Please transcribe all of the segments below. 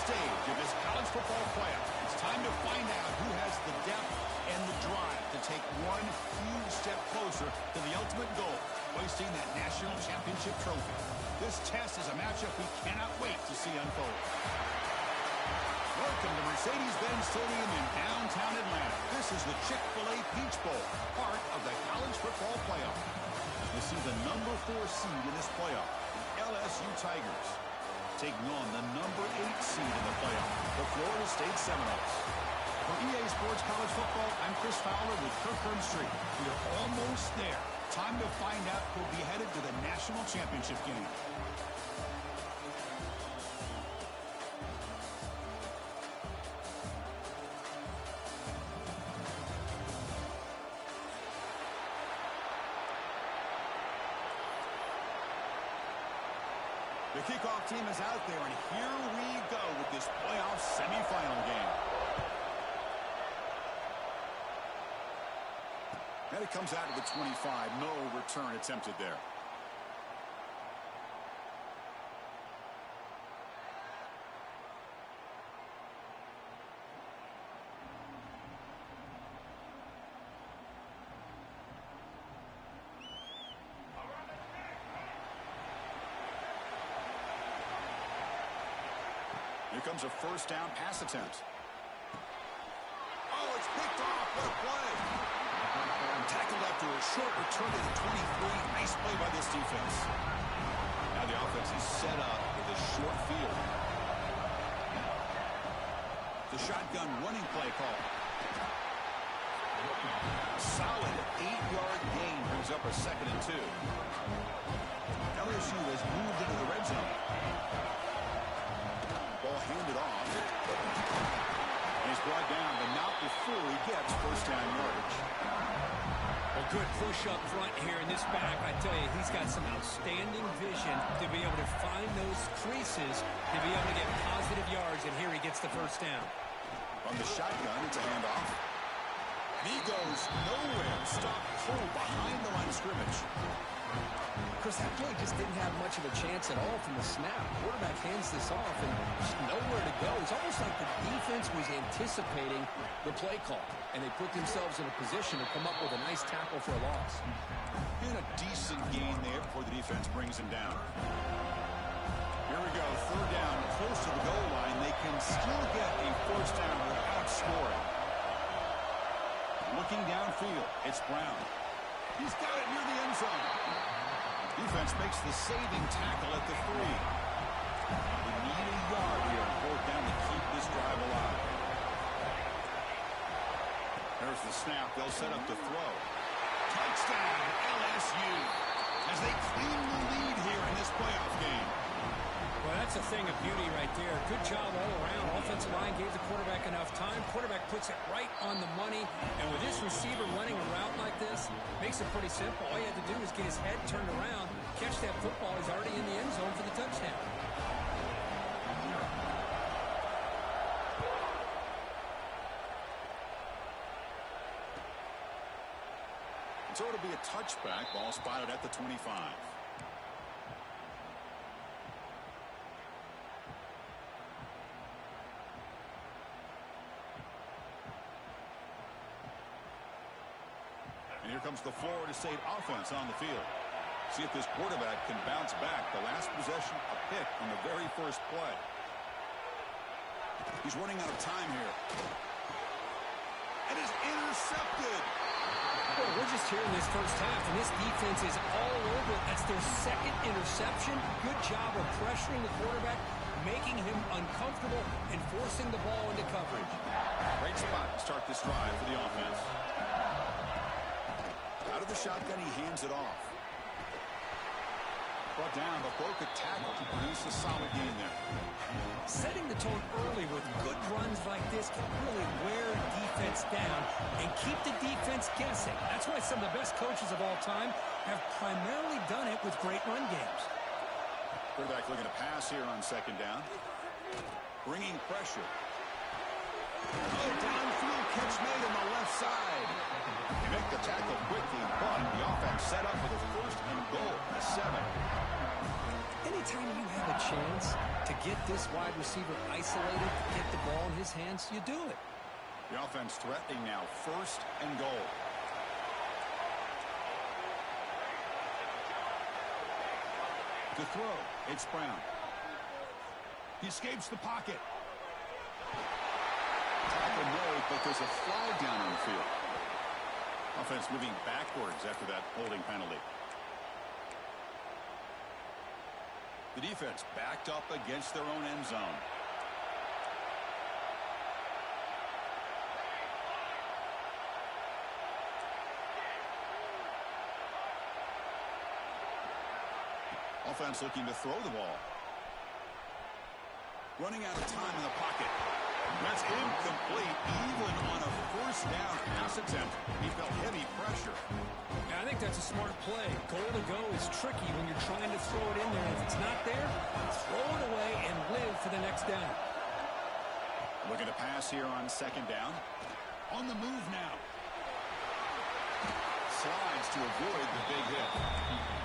stage of this college football playoff. It's time to find out who has the depth and the drive to take one huge step closer to the ultimate goal, hoisting that national championship trophy. This test is a matchup we cannot wait to see unfold. Welcome to Mercedes-Benz Stadium in downtown Atlanta. This is the Chick-fil-A Peach Bowl, part of the college football playoff. We'll see the number 4 seed in this playoff, the LSU Tigers, taking on the number 8 seed in the playoff, the Florida State Seminoles. For EA Sports College Football, I'm Chris Fowler with Kirk Herbstreit. We are almost there. Time to find out who'll be headed to the national championship game. The kickoff team is out there, and here we go with this playoff semifinal game. And it comes out to the 25. No return attempted there. Here comes a first down pass attempt. Oh, it's picked off. What a play. Tackled after a short return to the 23. Nice play by this defense. Now the offense is set up with a short field. The shotgun running play call. Solid 8-yard gain brings up a 2nd and 2. LSU has moved into the red zone. Ball handed off. He's brought down, but not before he gets first down yardage. Well, good push up front here in this back. I tell you, he's got some outstanding vision to be able to find those creases, to be able to get positive yards, and here he gets the first down. On the shotgun, it's a handoff. And he goes nowhere. Stopped cold behind the line of scrimmage. Chris, that play just didn't have much of a chance at all from the snap. Quarterback hands this off and just nowhere to go. It's almost like the defense was anticipating the play call, and they put themselves in a position to come up with a nice tackle for a loss. And a decent gain there before the defense brings him down. Here we go, third down, close to the goal line. They can still get a first down without scoring. Looking downfield, it's Brown. He's got it near the end zone. Defense makes the saving tackle at the 3. They need a yard here on 4th down to keep this drive alive. There's the snap. They'll set up the throw. Touchdown, LSU, as they claim the lead here in this playoff game. Well, that's a thing of beauty right there. Good job all around. Offensive line gave the quarterback enough time. Quarterback puts it right on the money. And with this receiver running a route like this, makes it pretty simple. All you had to do is get his head turned around, catch that football. He's already in the end zone for the touchdown. So it'll be a touchback. Ball spotted at the 25. And here comes the Florida State offense on the field. See if this quarterback can bounce back. The last possession, a pick on the very first play. He's running out of time here. And is intercepted. Well, we're just here in this first half, and this defense is all over it. That's their 2nd interception. Good job of pressuring the quarterback, making him uncomfortable, and forcing the ball into coverage. Great spot to start this drive for the offense. Out of the shotgun, he hands it off. Brought down, but broke a tackle to produce a solid gain there. Setting the tone early with good runs like this can really wear defense down and keep the defense guessing. That's why some of the best coaches of all time have primarily done it with great run games. Quarterback looking to pass here on 2nd down. Bringing pressure. Oh, downfield catch made on the left side. They make the tackle quickly, but the offense set up with a 1st and goal at 7. Anytime you have a chance to To get this wide receiver isolated, to get the ball in his hands, you do it. The offense threatening now, 1st and goal. To throw, it's Brown. He escapes the pocket. Tackle made, but there's a flag down on the field. Offense moving backwards after that holding penalty. The defense backed up against their own end zone. Offense looking to throw the ball. Running out of time in the pocket. That's incomplete, even on a 1st down pass attempt. He felt heavy pressure. Yeah, I think that's a smart play. Goal to go is tricky when you're trying to throw it in there. If it's not there, throw it away and live for the next down. Looking to pass here on 2nd down. On the move now. Slides to avoid the big hit.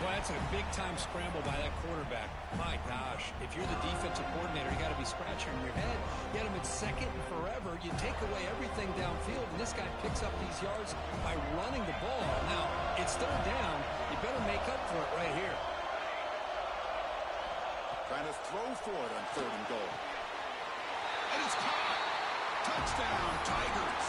Well, that's a big-time scramble by that quarterback. My gosh, if you're the defensive coordinator, you got to be scratching your head. Get him at 2nd and forever. You take away everything downfield, and this guy picks up these yards by running the ball. Now, it's 3rd down. You better make up for it right here. Trying to throw for it on 3rd and goal. And it's caught. Touchdown, Tigers.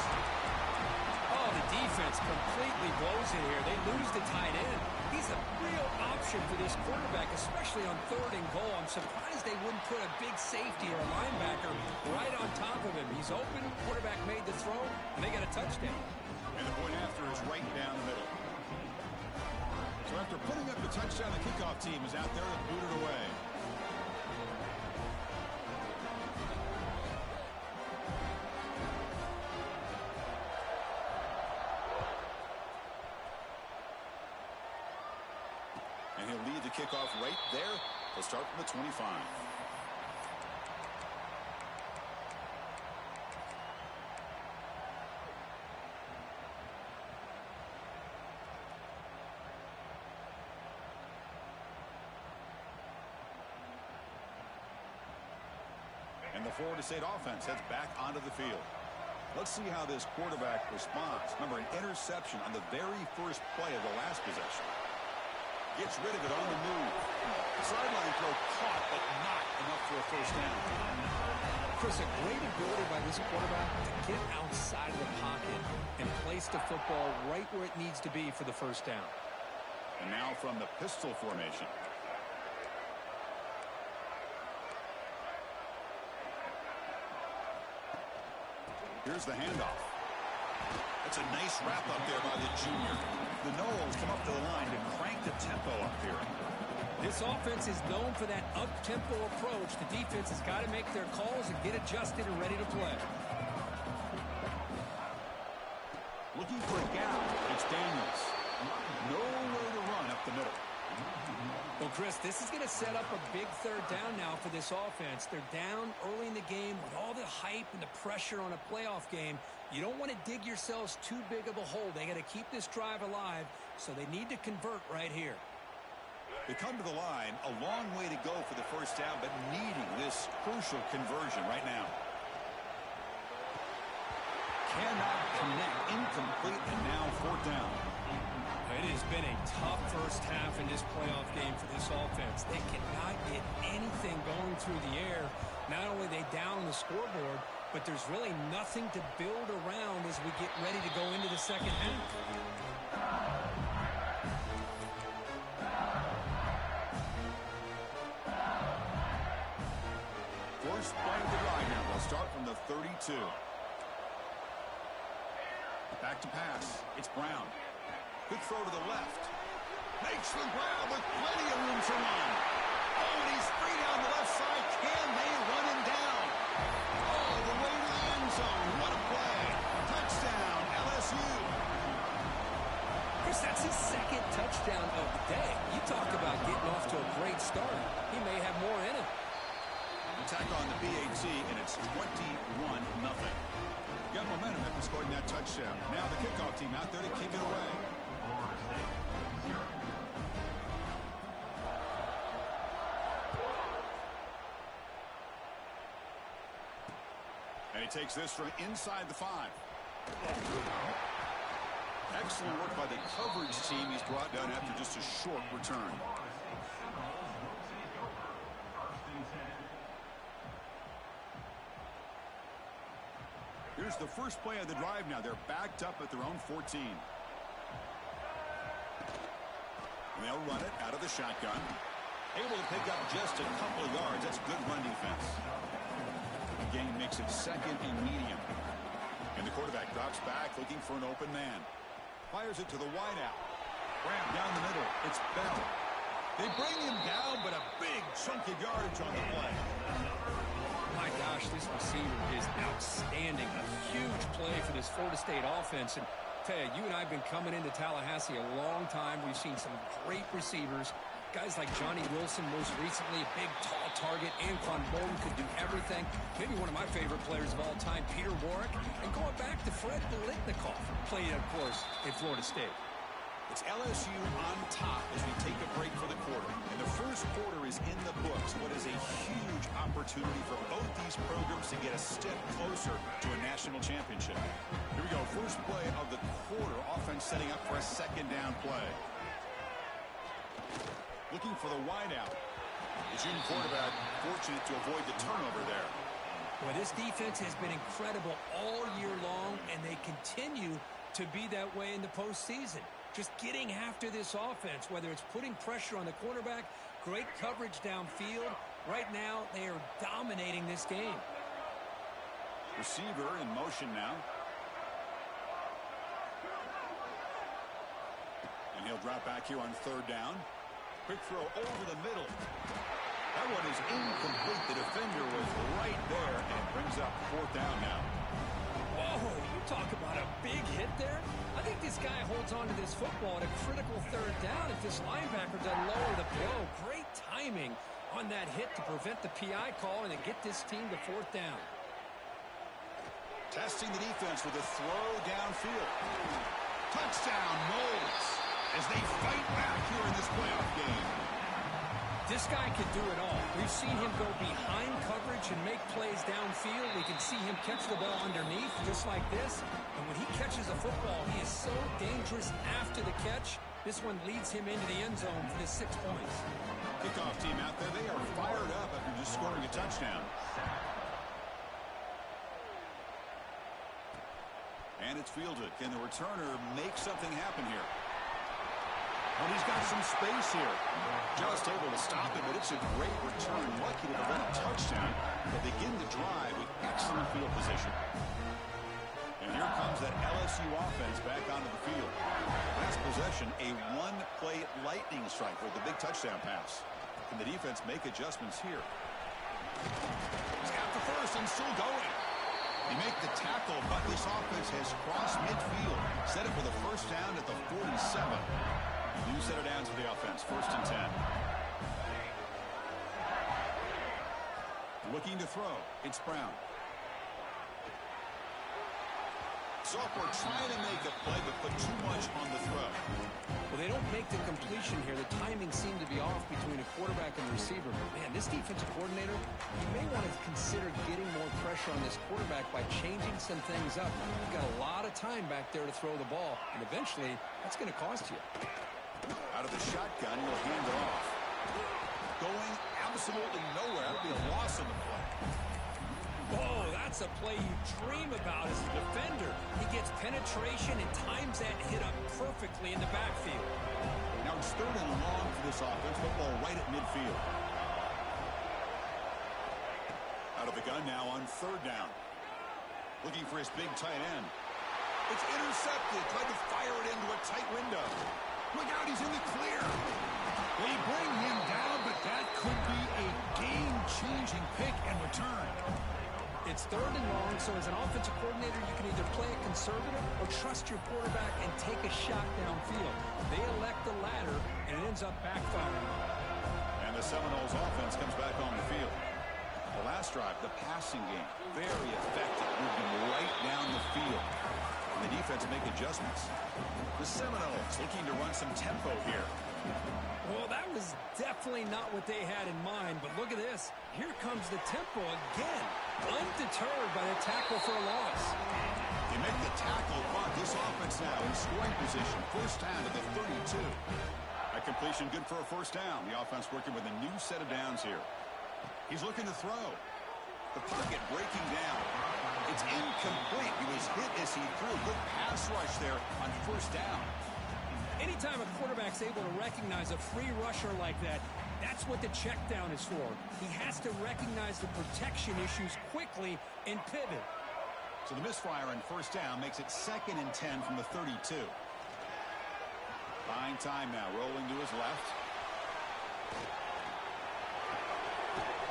Oh, the defense completely blows it here. They lose the tight end. He's a real option for this quarterback, especially on 3rd and goal. I'm surprised they wouldn't put a big safety or a linebacker right on top of him. He's open, quarterback made the throw, and they got a touchdown. And the point after is right down the middle. So after putting up the touchdown, the kickoff team is out there to boot it away. And he'll lead the kickoff right there. He'll start from the 25. And the Florida State offense heads back onto the field. Let's see how this quarterback responds. Remember, an interception on the very first play of the last possession. Gets rid of it on the move. Sideline throw caught, but not enough for a 1st down. Chris, a great ability by this quarterback to get outside of the pocket and place the football right where it needs to be for the 1st down. And now from the pistol formation. Here's the handoff. That's a nice wrap up there by the junior. The Noles come up to the line to crank the tempo up here. This offense is known for that up-tempo approach. The defense has got to make their calls and get adjusted and ready to play. Looking for a gap. It's Daniels. Nowhere to run up the middle. Well, Chris, this is going to set up a big 3rd down now for this offense. They're down early in the game with all the hype and the pressure on a playoff game. You don't want to dig yourselves too big of a hole. They got to keep this drive alive, so they need to convert right here. They come to the line, a long way to go for the 1st down, but needing this crucial conversion right now. Cannot connect, incomplete, and now 4th down. It has been a tough first half in this playoff game for this offense. They cannot get anything going through the air. Not only are they down on the scoreboard, but there's really nothing to build around as we get ready to go into the 2nd half. First play of the drive now. They'll start from the 32. Back to pass. It's Brown. Good throw to the left. Makes the ground with plenty of room to run. Oh, and he's free down the left side. Can they run him down? All the way to the end zone. What a play. Touchdown, LSU. Chris, that's his 2nd touchdown of the day. You talk about getting off to a great start. He may have more in him. Attack on the BAT, and it's 21-0. Got momentum after scoring that touchdown. Now the kickoff team out there to kick it away. he takes this from inside the 5. Excellent work by the coverage team. He's brought down after just a short return. Here's the first play of the drive now. They're backed up at their own 14. And they'll run it out of the shotgun. Able to pick up just a couple of yards. That's good run defense. The game makes it second and medium. And the quarterback drops back looking for an open man. Fires it to the wideout. Grab down the middle. It's Bell. They bring him down, but a big chunk of yardage on the play. My gosh, this receiver is outstanding. A huge play for this Florida State offense. And tell you, and I have been coming into Tallahassee a long time. We've seen some great receivers. Guys like Johnny Wilson, most recently, a big, tall target. Anquan Bolden could do everything. Maybe one of my favorite players of all time, Peter Warrick. And going back to Fred Biletnikoff, played, of course, at Florida State. It's LSU on top as we take a break for the quarter. And the first quarter is in the books. What is a huge opportunity for both these programs to get a step closer to a national championship. Here we go. First play of the quarter. Offense setting up for a second down play. Looking for the wideout. The junior quarterback fortunate to avoid the turnover there. Well, this defense has been incredible all year long, and they continue to be that way in the postseason. Just getting after this offense, whether it's putting pressure on the quarterback, great coverage downfield. Right now, they are dominating this game. Receiver in motion now. And he'll drop back here on third down. Quick throw over the middle. That one is incomplete. The defender was right there, and it brings up fourth down now. Whoa, you talk about a big hit there. I think this guy holds on to this football at a critical third down if this linebacker doesn't lower the blow. Great timing on that hit to prevent the PI call and to get this team to fourth down. Testing the defense with a throw downfield. Touchdown, Knowles, as they fight back here in this playoff game. This guy can do it all. We've seen him go behind coverage and make plays downfield. We can see him catch the ball underneath just like this. And when he catches a football, he is so dangerous after the catch. This one leads him into the end zone for the 6 points. Kickoff team out there, they are fired up after just scoring a touchdown. And it's fielded. Can the returner make something happen here? And he's got some space here. Just able to stop it, but it's a great return. Lucky to prevent a touchdown. They begin the drive with excellent field position. And here comes that LSU offense back onto the field. Last possession, a one-play lightning strike with the big touchdown pass. Can the defense make adjustments here? He's got the first and still going. They make the tackle, but this offense has crossed midfield. Set it for the first down at the 47. New set of downs for the offense. First and 10. Looking to throw. It's Brown. Sophomore trying to make a play, but put too much on the throw. Well, they don't make the completion here. The timing seemed to be off between a quarterback and a receiver. Man, this defensive coordinator, you may want to consider getting more pressure on this quarterback by changing some things up. You've got a lot of time back there to throw the ball, and eventually, that's going to cost you. Out of the shotgun, he'll hand it off. Going absolutely nowhere. That'll be a loss on the play. Oh, that's a play you dream about as a defender. He gets penetration and times that hit up perfectly in the backfield. Now it's third and long for this offense. Football right at midfield. Out of the gun now on third down. Looking for his big tight end. It's intercepted. Tried to fire it into a tight window. Look out, he's in the clear. They bring him down, but that could be a game-changing pick and return. It's third and long, so as an offensive coordinator, you can either play it conservative or trust your quarterback and take a shot downfield. They elect the latter, and it ends up backfiring. And the Seminoles offense comes back on the field. The last drive, the passing game, very effective, moving right down the field. And the defense make adjustments. The Seminoles looking to run some tempo here. Well, that was definitely not what they had in mind, but look at this. Here comes the tempo again, undeterred by the tackle for a loss. They make the tackle, but this offense now in scoring position. First down to the 32. A completion good for a first down. The offense working with a new set of downs here. He's looking to throw. The pocket breaking down. It's incomplete. He was hit as he threw. Good pass rush there on first down. Anytime a quarterback's able to recognize a free rusher like that, that's what the check down is for. He has to recognize the protection issues quickly and pivot. So the misfire on first down makes it 2nd and 10 from the 32. Buying time now, rolling to his left.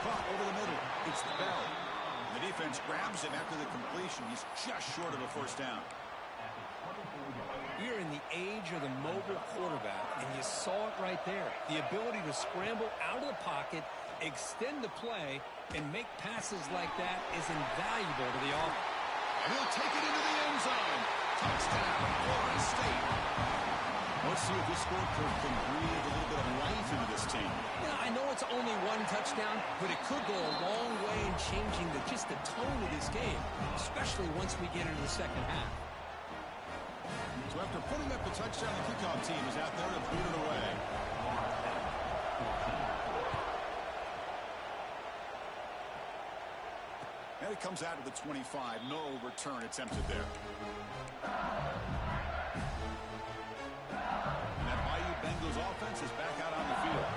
Caught over the middle. It's Bell. The defense grabs him after the completion. He's just short of a first down. We're in the age of the mobile quarterback, and you saw it right there. The ability to scramble out of the pocket, extend the play, and make passes like that is invaluable to the offense. And he'll take it into the end zone. Touchdown, Florida State. Let's see if this score can breathe a little bit of life into this team. You know, I know it's only one touchdown, but it could go a long way in changing just the tone of this game, especially once we get into the second half. So after putting up the touchdown, the kickoff team is out there to boot it away. And it comes out to the 25. No return attempted there. And that Bayou Bengals offense is back out on the field.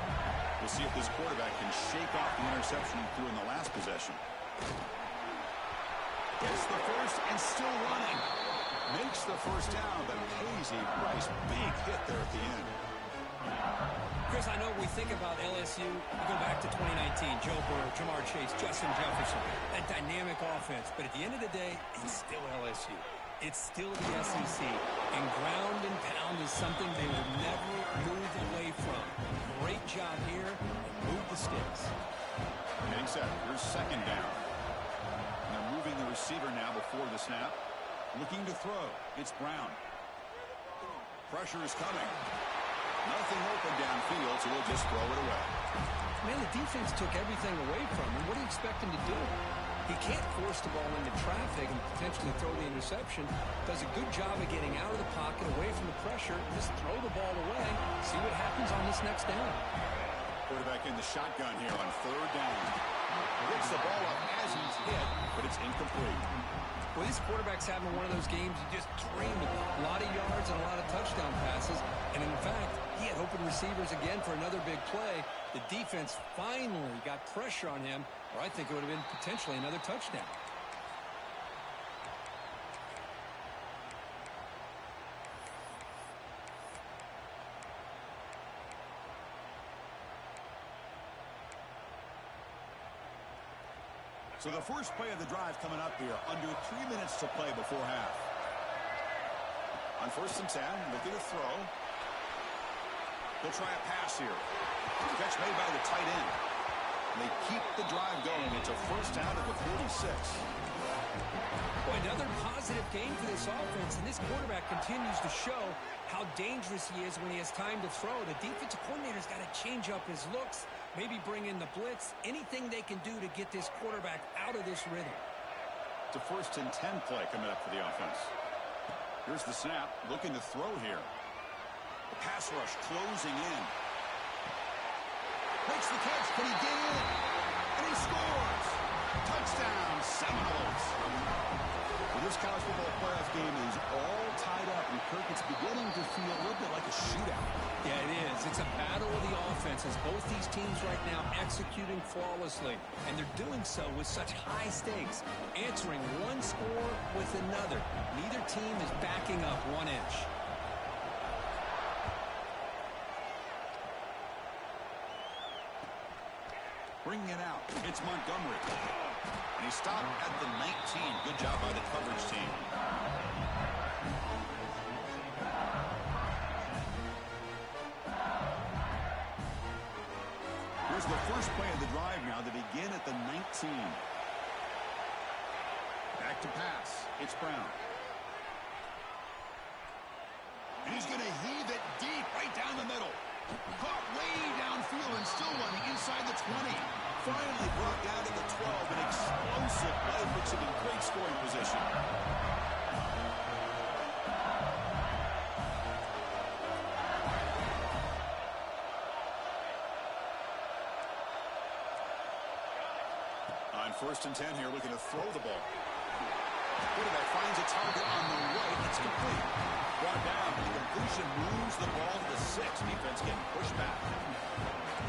We'll see if this quarterback can shake off the interception he threw in the last possession. Gets the first and still running. Makes the first down, but pays a price. Big hit there at the end. Chris, I know we think about LSU. We go back to 2019, Joe Burrow, Jamar Chase, Justin Jefferson, that dynamic offense. But at the end of the day, it's still LSU. It's still the SEC. And ground and pound is something they will never move away from. Great job here. Move the sticks. Getting set. Here's second down. And they're moving the receiver now before the snap. Looking to throw. It's Brown. Pressure is coming. Nothing open downfield, so we'll just throw it away. Man, the defense took everything away from him. What do you expect him to do? He can't force the ball into traffic and potentially throw the interception. Does a good job of getting out of the pocket, away from the pressure, just throw the ball away, see what happens on this next down. Quarterback in the shotgun here on third down. Gets the ball up as he's hit, but it's incomplete. Well, this quarterback's having one of those games you just dream of. A lot of yards and a lot of touchdown passes. And in fact, he had open receivers again for another big play. The defense finally got pressure on him, or I think it would have been potentially another touchdown. So the first play of the drive coming up here, under 3 minutes to play before half. On first and 10, looking to throw. He'll try a pass here. Catch made by the tight end. And they keep the drive going. It's a first down at the 46. Boy, another positive game for this offense, and this quarterback continues to show how dangerous he is when he has time to throw. The defensive coordinator's got to change up his looks, maybe bring in the blitz, anything they can do to get this quarterback out of this rhythm. It's a first and 10 play coming up for the offense. Here's the snap, looking to throw here. The pass rush closing in. Makes the catch, can he get in? And he scores! Touchdown, Seminoles! Well, this college football playoff game is all tied up, and Kirk, it's beginning to feel a little bit like a shootout. Yeah, it is. It's a battle of the offenses. Both these teams right now executing flawlessly, and they're doing so with such high stakes, answering one score with another. Neither team is backing up 1 inch. Bringing it out, it's Montgomery. And he stopped at the 19. Good job by the coverage team. Here's the first play of the drive now to begin at the 19. Back to pass. It's Brown. And he's going to heave it deep right down the middle. 20. Finally brought down to the 12. An explosive play puts him in great scoring position. On 1st and 10 here, looking to throw the ball. Quarterback finds a target on the right. It's complete. Brought down. The completion moves the ball to the 6. Defense getting pushed back.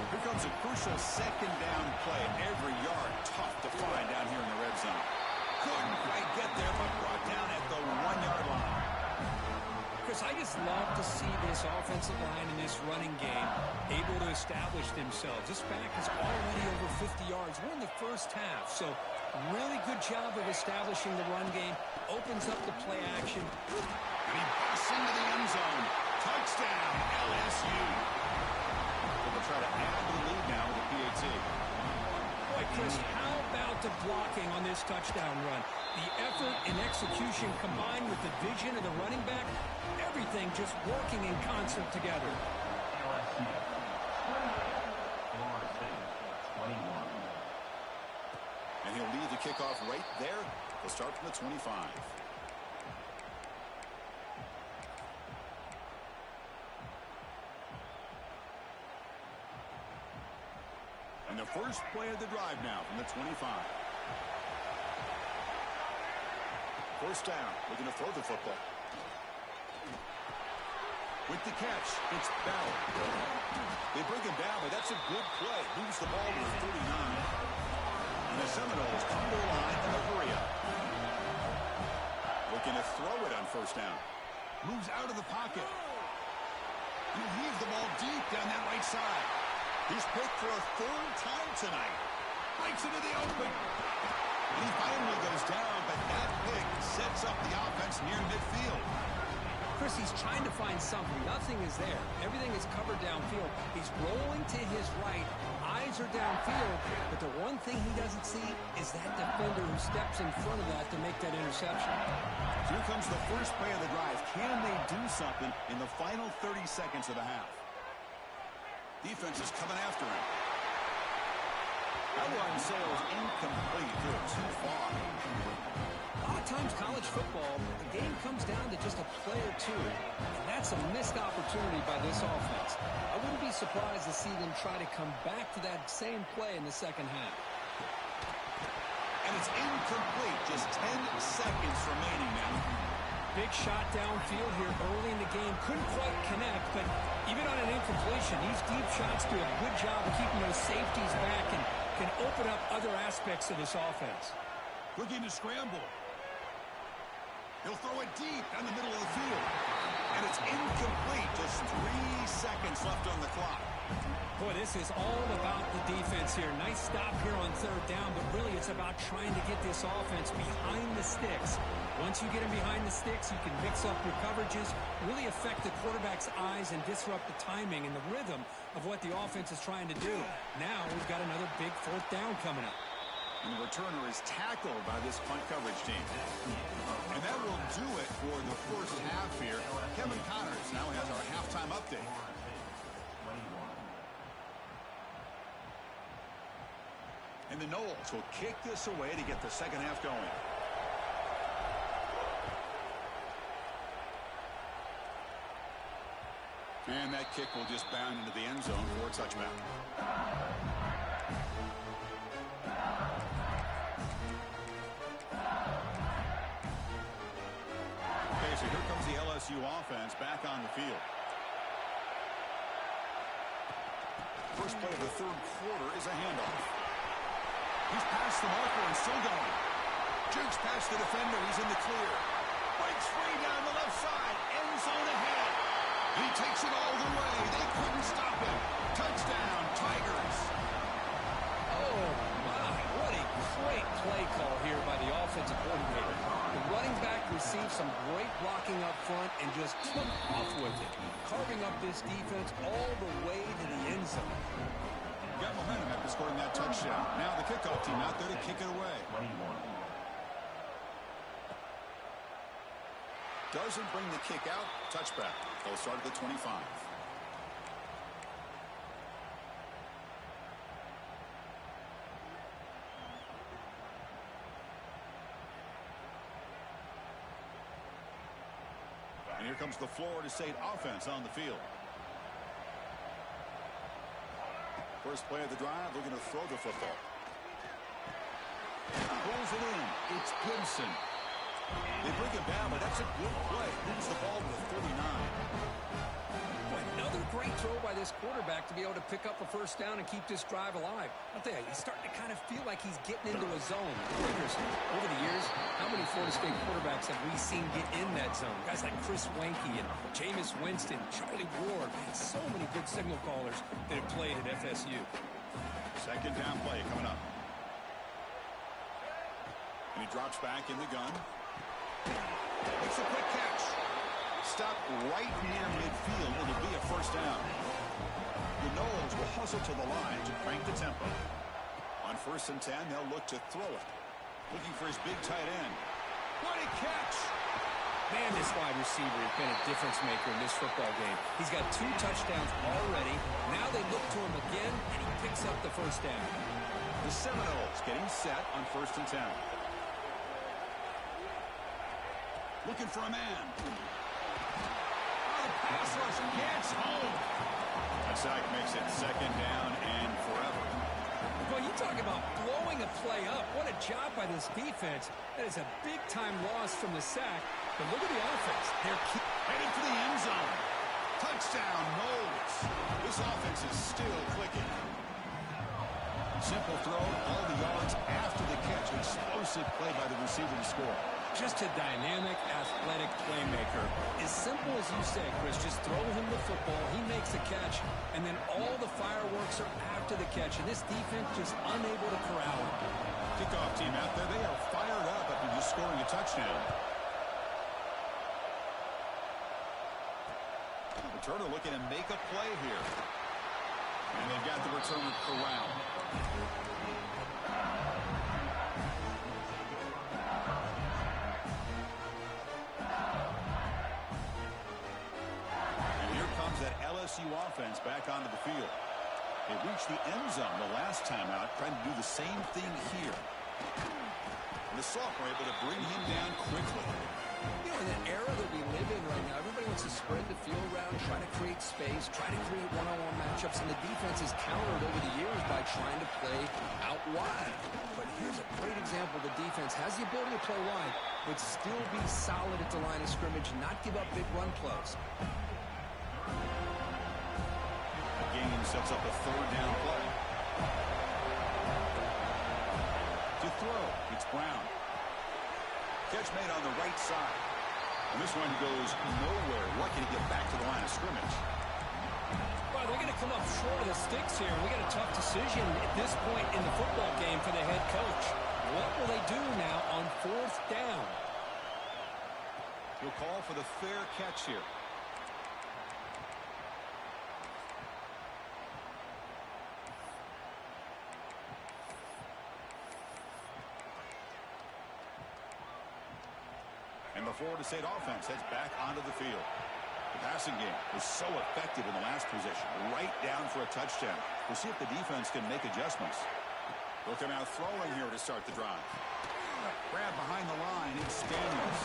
Here comes a crucial 2nd down play. Every yard tough to find down here in the red zone. Couldn't quite get there, but brought down at the 1-yard line. Chris, I just love to see this offensive line in this running game able to establish themselves. This back is already over 50 yards. We're in the first half, so really good job of establishing the run game. Opens up the play action. And he busts into the end zone. Touchdown, LSU. They'll try to add to the lead now with the PAT. Boy, Chris, how about the blocking on this touchdown run? The effort and execution combined with the vision of the running back, everything just working in concert together. And he'll lead the kickoff right there. He'll start from the 25. And the first play of the drive now from the 25. First down, looking to throw the football. With the catch, it's Bell. They bring him down, but that's a good play. Moves the ball to the 39. And the Seminoles come to the line in the hurry up. Looking to throw it on 1st down. Moves out of the pocket. He leaves the ball deep down that right side. He's picked for a 3rd time tonight. Breaks into the open. And he finally goes down, but that pick sets up the offense near midfield. Chris, he's trying to find something. Nothing is there. Everything is covered downfield. He's rolling to his right. Eyes are downfield. But the one thing he doesn't see is that defender who steps in front of that to make that interception. Here comes the first play of the drive. Can they do something in the final 30 seconds of the half? Defense is coming after him. That one sails incomplete. They're too far. A lot of times college football, the game comes down to just a play or two. And that's a missed opportunity by this offense. I wouldn't be surprised to see them try to come back to that same play in the 2nd half. And it's incomplete. Just 10 seconds remaining now. Big shot downfield here early in the game. Couldn't quite connect, but even on an incompletion, these deep shots do a good job of keeping those safeties back and can open up other aspects of this offense. Looking to scramble. He'll throw it deep down the middle of the field. And it's incomplete. Just 3 seconds left on the clock. Boy, this is all about the defense here. Nice stop here on 3rd down, but really it's about trying to get this offense behind the sticks. Once you get them behind the sticks, you can mix up your coverages, really affect the quarterback's eyes and disrupt the timing and the rhythm of what the offense is trying to do. Now we've got another big 4th down coming up. And the returner is tackled by this punt coverage team. And that will do it for the first half here. Kevin Connors now has our halftime update. And the Noles will kick this away to get the 2nd half going. And that kick will just bound into the end zone for a touchback. Okay, so here comes the LSU offense back on the field. First play of the 3rd quarter is a handoff. He's past the marker and still going. Jukes past the defender. He's in the clear. Breaks free down the left side. End zone ahead. He takes it all the way. They couldn't stop him. Touchdown, Tigers. Oh, my. What a great play call here by the offensive coordinator. The running back received some great blocking up front and just took off with it, carving up this defense all the way to the end zone. Got momentum after scoring that touchdown. Now the kickoff team out there to kick it away. Doesn't bring the kick out. Touchback. They'll start at the 25. comes the Florida State offense on the field. First play of the drive, they're going to throw the football. Pulls it in. It's Gibson. They bring him down, but that's a good play. Moves the ball to the 39. Another great throw by this quarterback to be able to pick up a first down and keep this drive alive. I'll tell you, he's starting to kind of feel like he's getting into a zone. Over the years, how many Florida State quarterbacks have we seen get in that zone? Guys like Chris Weinke and Jameis Winston, Charlie Ward. Man, so many good signal callers that have played at FSU. Second down play coming up. And he drops back in the gun. Makes a quick catch. Stop right near midfield. It'll be a first down. The Noles will hustle to the line to crank the tempo. On 1st and 10, they'll look to throw it. Looking for his big tight end. What a catch! Man, this wide receiver has been a difference maker in this football game. He's got 2 touchdowns already. Now they look to him again, and he picks up the first down. The Seminoles getting set on 1st and 10. Looking for a man. The pass rush gets home. That sack makes it second down and forever. Well, you talk about blowing a play up. What a job by this defense. That is a big-time loss from the sack. But look at the offense. They're headed for the end zone. Touchdown, Noles. This offense is still clicking. Simple throw, all the yards after the catch. Explosive play by the receiver to score. Just a dynamic, athletic playmaker. As simple as you say, Chris, just throw him the football, he makes a catch, and then all the fireworks are after the catch, and this defense just unable to corral him. Kickoff team out there, they are fired up after just scoring a touchdown. Returner looking to make a play here. And they've got the returner corralled. That LSU offense back onto the field. They reached the end zone the last time out, trying to do the same thing here. And the sophomore able to bring him down quickly. You know, in the era that we live in right now, everybody wants to spread the field around, try to create space, try to create one-on-one matchups, and the defense has countered over the years by trying to play out wide. But here's a great example. The defense has the ability to play wide, but still be solid at the line of scrimmage and not give up big run plays. Gain sets up a 3rd down play. To throw, it's Brown. Catch made on the right side. And this one goes nowhere. Lucky to get back to the line of scrimmage. Well, they're going to come up short of the sticks here. We got a tough decision at this point in the football game for the head coach. What will they do now on 4th down? He'll call for the fair catch here. And the Florida State offense heads back onto the field. The passing game was so effective in the last possession, right down for a touchdown. We'll see if the defense can make adjustments. They'll come out throwing here to start the drive. Grab behind the line, it's Daniels.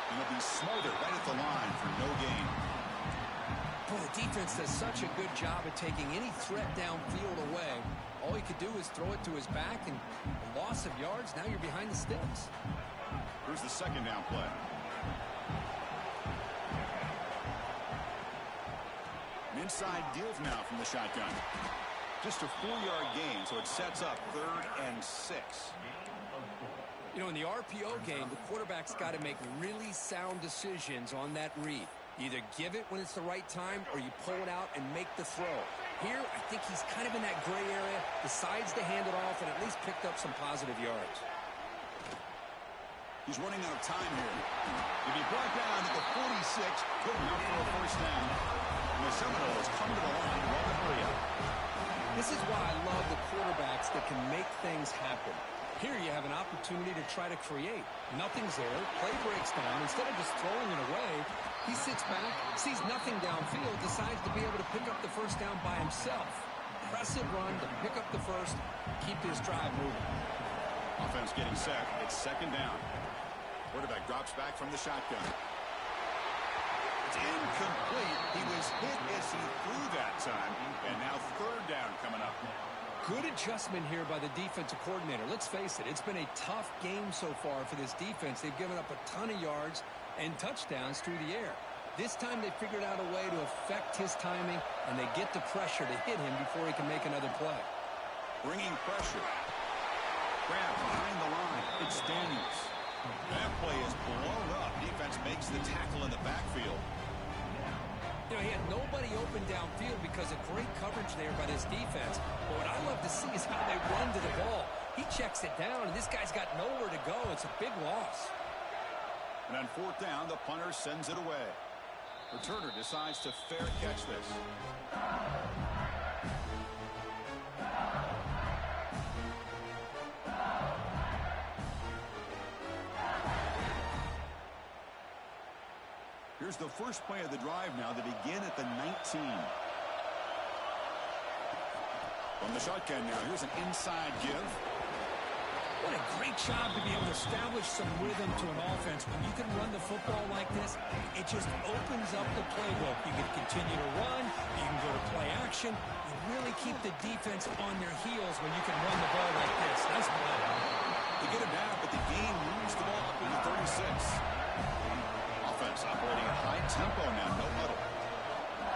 And he'll be smothered right at the line for no gain. Boy, the defense does such a good job at taking any threat downfield away. All he could do is throw it to his back, and a loss of yards, now you're behind the sticks. Here's the 2nd down play. An inside deal now from the shotgun. Just a 4-yard gain, so it sets up 3rd and 6. You know, in the RPO game, the quarterback's got to make really sound decisions on that read. Either give it when it's the right time, or you pull it out and make the throw. Here, I think he's kind of in that gray area, decides to hand it off, and at least picked up some positive yards. He's running out of time here. He'll be brought down at the 46, good enough for a first down. And the Seminoles come to the line, well to hurry up. This is why I love the quarterbacks that can make things happen. Here you have an opportunity to try to create. Nothing's there, play breaks down. Instead of just throwing it away, he sits back, sees nothing downfield, decides to be able to pick up the first down by himself. Impressive run to pick up the first, keep this drive moving. Offense getting set, it's 2nd down. Quarterback drops back from the shotgun. It's incomplete. He was hit as he threw that time. And now third down coming up. Good adjustment here by the defensive coordinator. Let's face it, it's been a tough game so far for this defense. They've given up a ton of yards and touchdowns through the air. This time they figured out a way to affect his timing, and they get the pressure to hit him before he can make another play. Bringing pressure. Grab behind the line. It's Daniels. That play is blown up. Defense makes the tackle in the backfield. You know, he had nobody open downfield because of great coverage there by this defense. But what I love to see is how they run to the ball. He checks it down, and this guy's got nowhere to go. It's a big loss. And on fourth down, the punter sends it away. Returner decides to fair catch this. Here's the first play of the drive now. They begin at the 19. From the shotgun now, here's an inside give. What a great job to be able to establish some rhythm to an offense. When you can run the football like this, it just opens up the playbook. You can continue to run. You can go to play action. You really keep the defense on their heels when you can run the ball like this. Nice play. They get it back, but the game moves the ball up into 36. Offense operating at high tempo now. No huddle.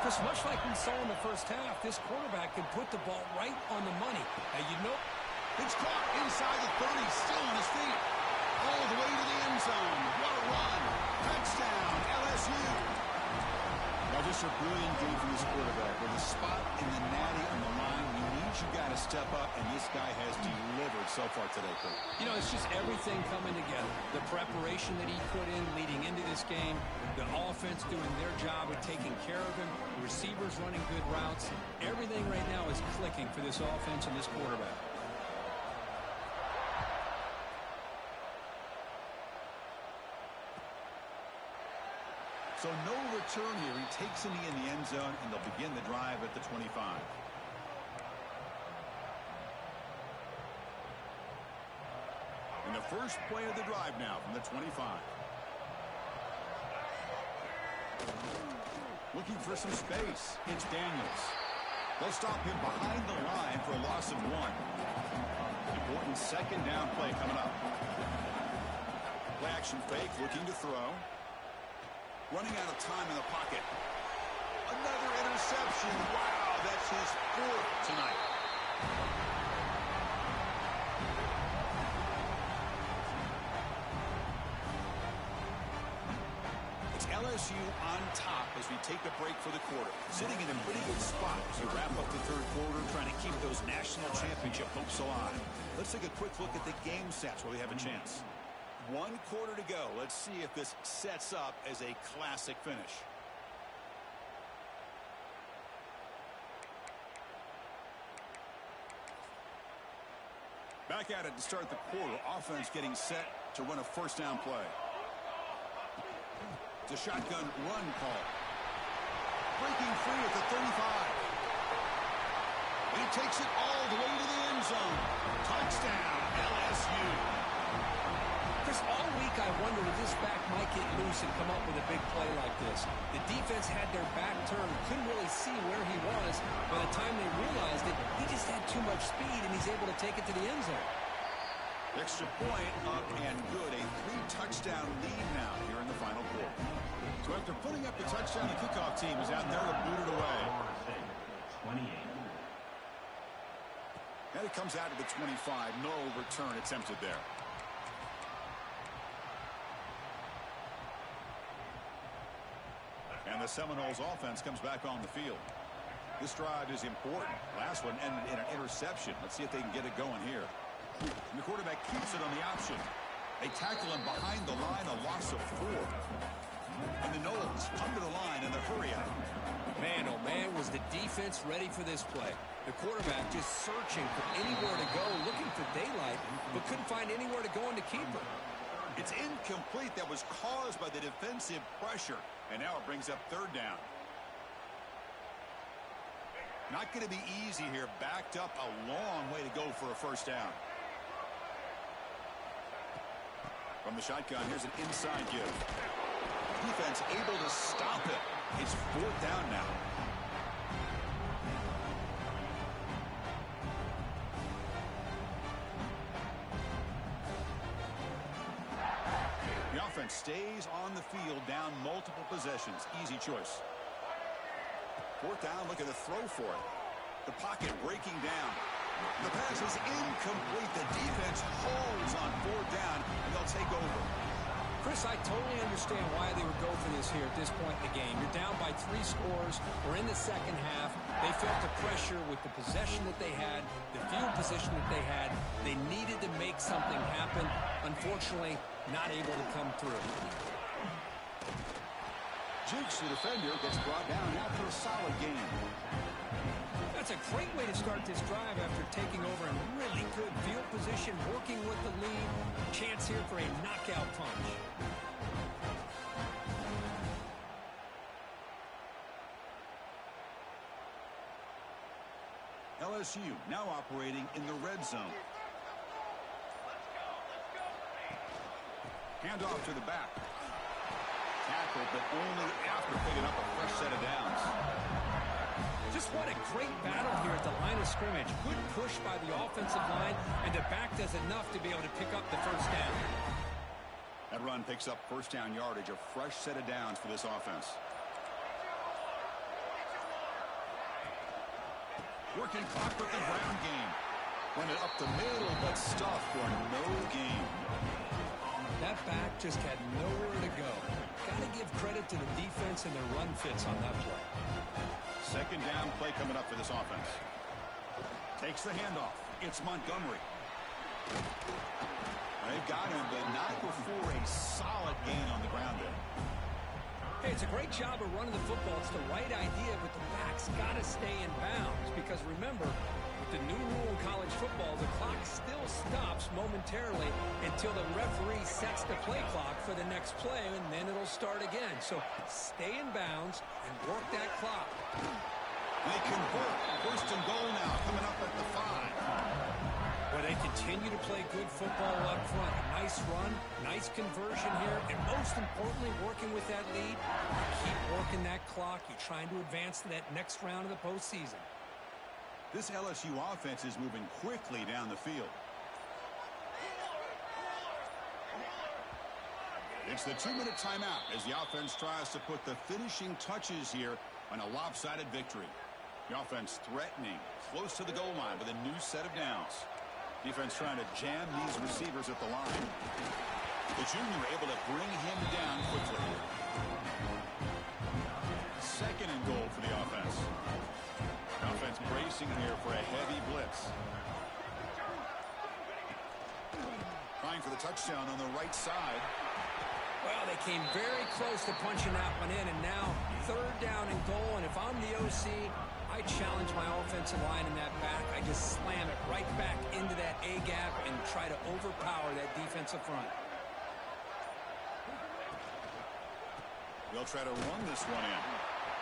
Chris, much like we saw in the first half, this quarterback can put the ball right on the money. Now, you know, it's caught inside the 30, still on his feet. All the way to the end zone. What a run. Touchdown, LSU. Now, just a brilliant game from this quarterback. With a spot in the natty on the line, you need you got to step up, and this guy has delivered so far today, Kurt. You know, it's just everything coming together. The preparation that he put in leading into this game, the offense doing their job of taking care of him, the receivers running good routes. Everything right now is clicking for this offense and this quarterback. So no return here. He takes a knee in the end zone, and they'll begin the drive at the 25. And the first play of the drive now from the 25. Looking for some space. It's Daniels. They'll stop him behind the line for a loss of 1. Important second down play coming up. Play action fake, looking to throw. Running out of time in the pocket. Another interception. Wow, that's his 4th tonight. It's LSU on top as we take a break for the quarter. Sitting in a pretty good spot as we wrap up the third quarter, trying to keep those national championship hopes alive. Let's take a quick look at the game stats while we have a chance. 1 quarter to go. Let's see if this sets up as a classic finish. Back at it to start the quarter. Offense getting set to run a first down play. It's a shotgun run call. Breaking free at the 35. And he takes it all the way to the end zone. Touchdown, LSU. Chris, all week I wondered if this back might get loose and come up with a big play like this. The defense had their back turned, couldn't really see where he was. By the time they realized it, he just had too much speed, and he's able to take it to the end zone. Extra point up and good. A 3-touchdown lead now here in the final quarter. So after putting up the touchdown, the kickoff team is out there to boot it away. 28. And it comes out to the 25. No return attempted there. And the Seminoles offense comes back on the field. This drive is important. Last one ended in an interception. Let's see if they can get it going here. And the quarterback keeps it on the option. They tackle him behind the line, a loss of 4. And the Noles under the line in the hurry out. Man, oh man, was the defense ready for this play. The quarterback just searching for anywhere to go, looking for daylight, but couldn't find anywhere to go in the keeper. It's incomplete. That was caused by the defensive pressure. And now it brings up third down. Not going to be easy here. Backed up a long way to go for a first down. From the shotgun, here's an inside give. defense able to stop it. It's 4th down now. The offense stays on the field, down multiple possessions. Easy choice. 4th down, looking to throw for it. The pocket breaking down. The pass is incomplete. The defense holds on 4th down, and they'll take over. Chris, I totally understand why they would go for this here at this point in the game. You're down by 3 scores. We're in the second half. They felt the pressure with the possession that they had, the field position that they had. They needed to make something happen. Unfortunately, not able to come through. Jukes, the defender, gets brought down after a solid game. That's a great way to start this drive after taking over in really good field position, working with the lead. Chance here for a knockout punch. LSU now operating in the red zone. Handoff to the back. Tackled, but only after picking up a fresh set of downs. Just what a great battle here at the line of scrimmage. Good push by the offensive line, and the back does enough to be able to pick up the first down. That run picks up first down yardage, a fresh set of downs for this offense. Working clock with the ground game. Run it up the middle, but stuffed for no gain. That back just had nowhere to go. Got to give credit to the defense and their run fits on that play. Second down play coming up for this offense. Takes the handoff. It's Montgomery. They've got him, but not before a solid gain on the ground there. Hey, it's a great job of running the football. It's the right idea, but the back's got to stay in bounds. Because remember, with the new rule in college football, the clock still stops momentarily until the referee sets the play clock for the next play, and then it'll start again. So stay in bounds and work that clock. They convert. First and goal now, coming up at the 5. Well, they continue to play good football up front. A nice run, nice conversion here, and most importantly, working with that lead. You keep working that clock. You're trying to advance to that next round of the postseason. This LSU offense is moving quickly down the field. It's the 2-minute timeout as the offense tries to put the finishing touches here on a lopsided victory. The offense threatening, close to the goal line with a new set of downs. Defense trying to jam these receivers at the line. The junior able to bring him down quickly. Second and goal for the offense. The offense bracing here for a heavy blitz. Trying for the touchdown on the right side. Well, they came very close to punching that one in, and now third down and goal. And if I'm the OC, I challenge my offensive line in that back. I just slam it right back into that A-gap and try to overpower that defensive front. They'll try to run this one in.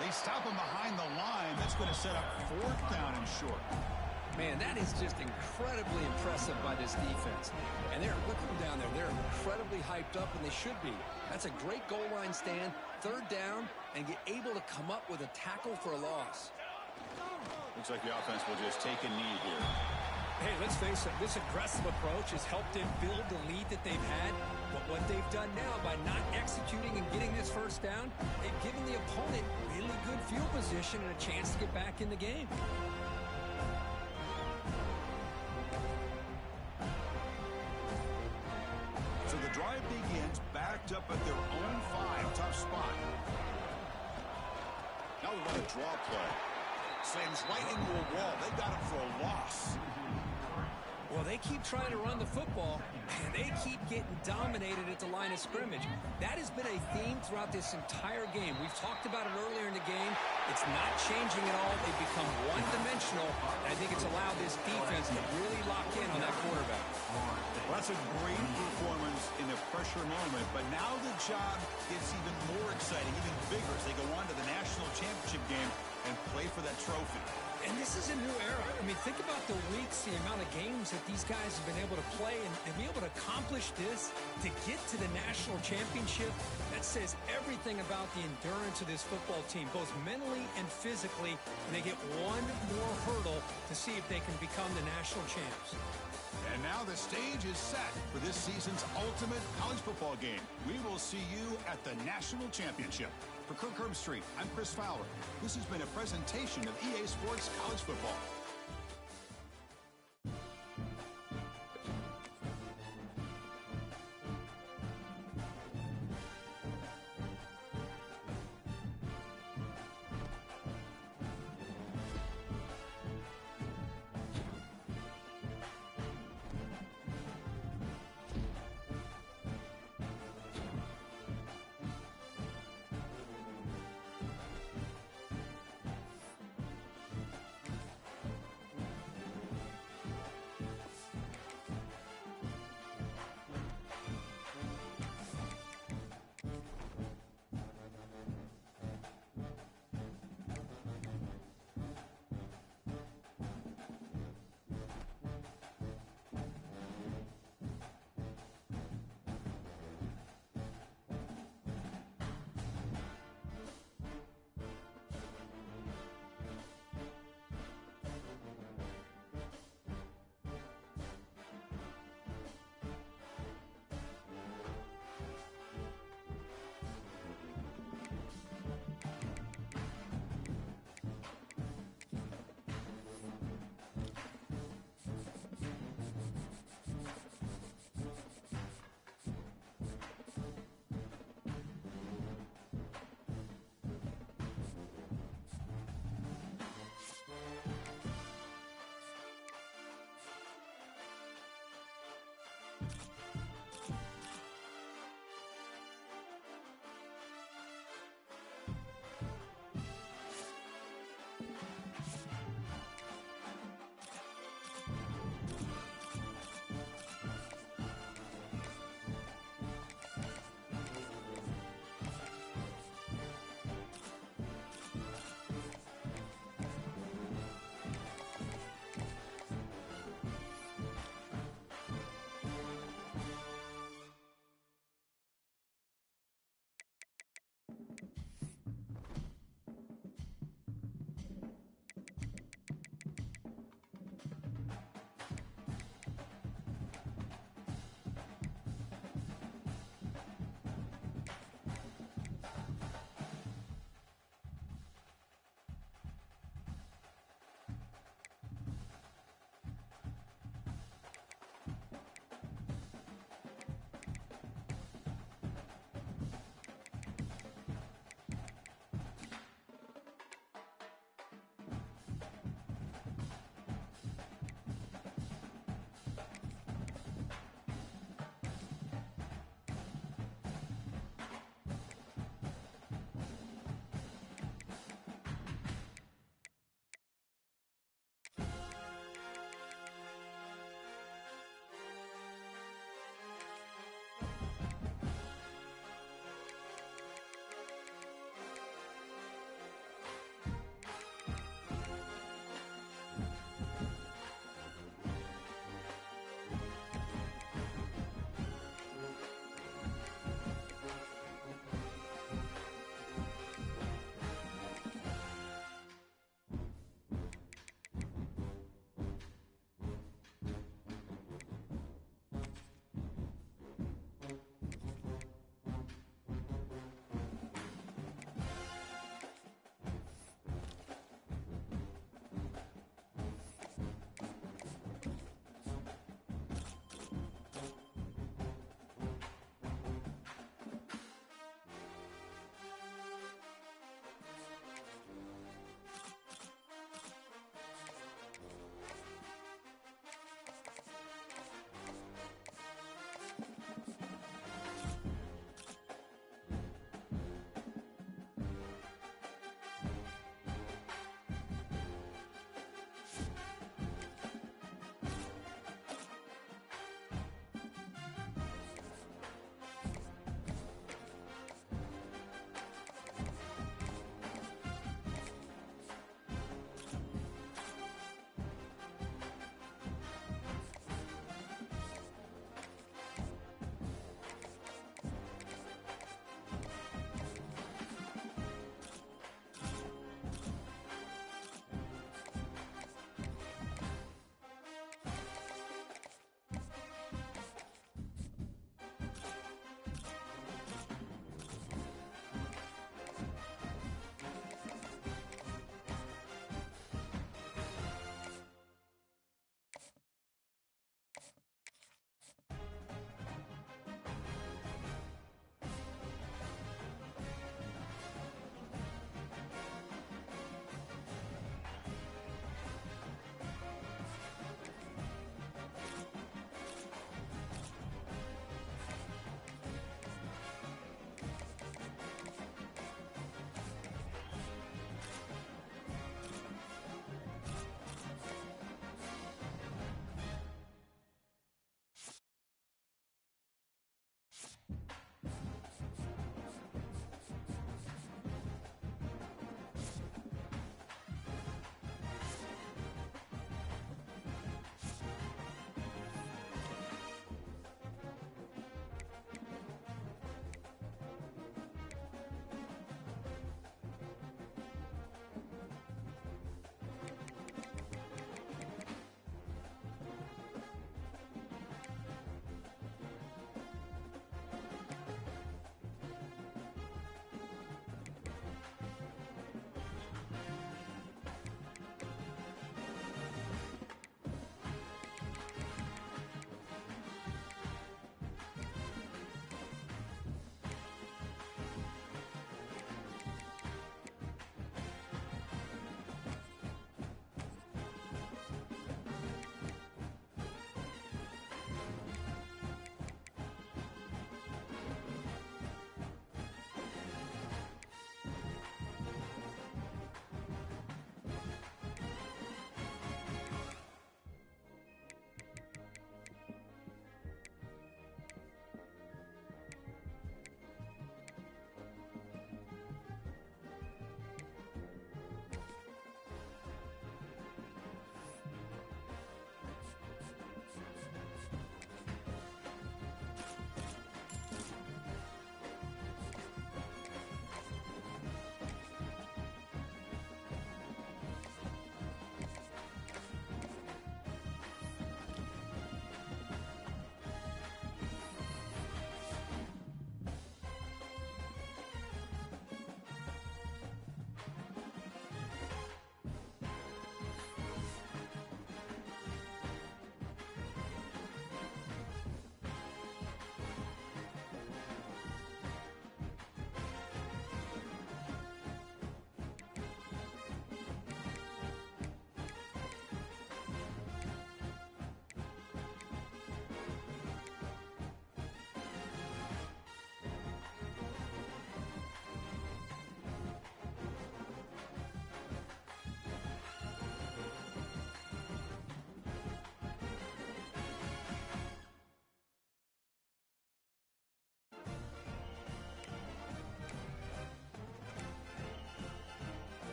They stop him behind the line. That's going to set up 4th down and short. Man, that is just incredibly impressive by this defense. And look at them down there. They're incredibly hyped up, and they should be. That's a great goal line stand, third down, and get able to come up with a tackle for a loss. Looks like the offense will just take a knee here. Hey, let's face it, this aggressive approach has helped them build the lead that they've had. But what they've done now by not executing and getting this first down, they've given the opponent really good field position and a chance to get back in the game. So the drive begins backed up at their own 5. Tough spot. Now we want a draw play. Slams right into a wall. They got him for a loss. Well, they keep trying to run the football, and they keep getting dominated at the line of scrimmage. That has been a theme throughout this entire game. We've talked about it earlier in the game. It's not changing at all. They've become one-dimensional, and I think it's allowed this defense to really lock in on that quarterback. Well, that's a great performance in a pressure moment, but now the job gets even more exciting, even bigger as they go on to the national championship game and play for that trophy. And this is a new era. I mean, think about the weeks, the amount of games that these guys have been able to play and be able to accomplish this, to get to the national championship. That says everything about the endurance of this football team, both mentally and physically. And they get one more hurdle to see if they can become the national champs. And now the stage is set for this season's ultimate college football game. We will see you at the national championship. For Kirk Herbstreit, I'm Chris Fowler. This has been a presentation of EA Sports College Football.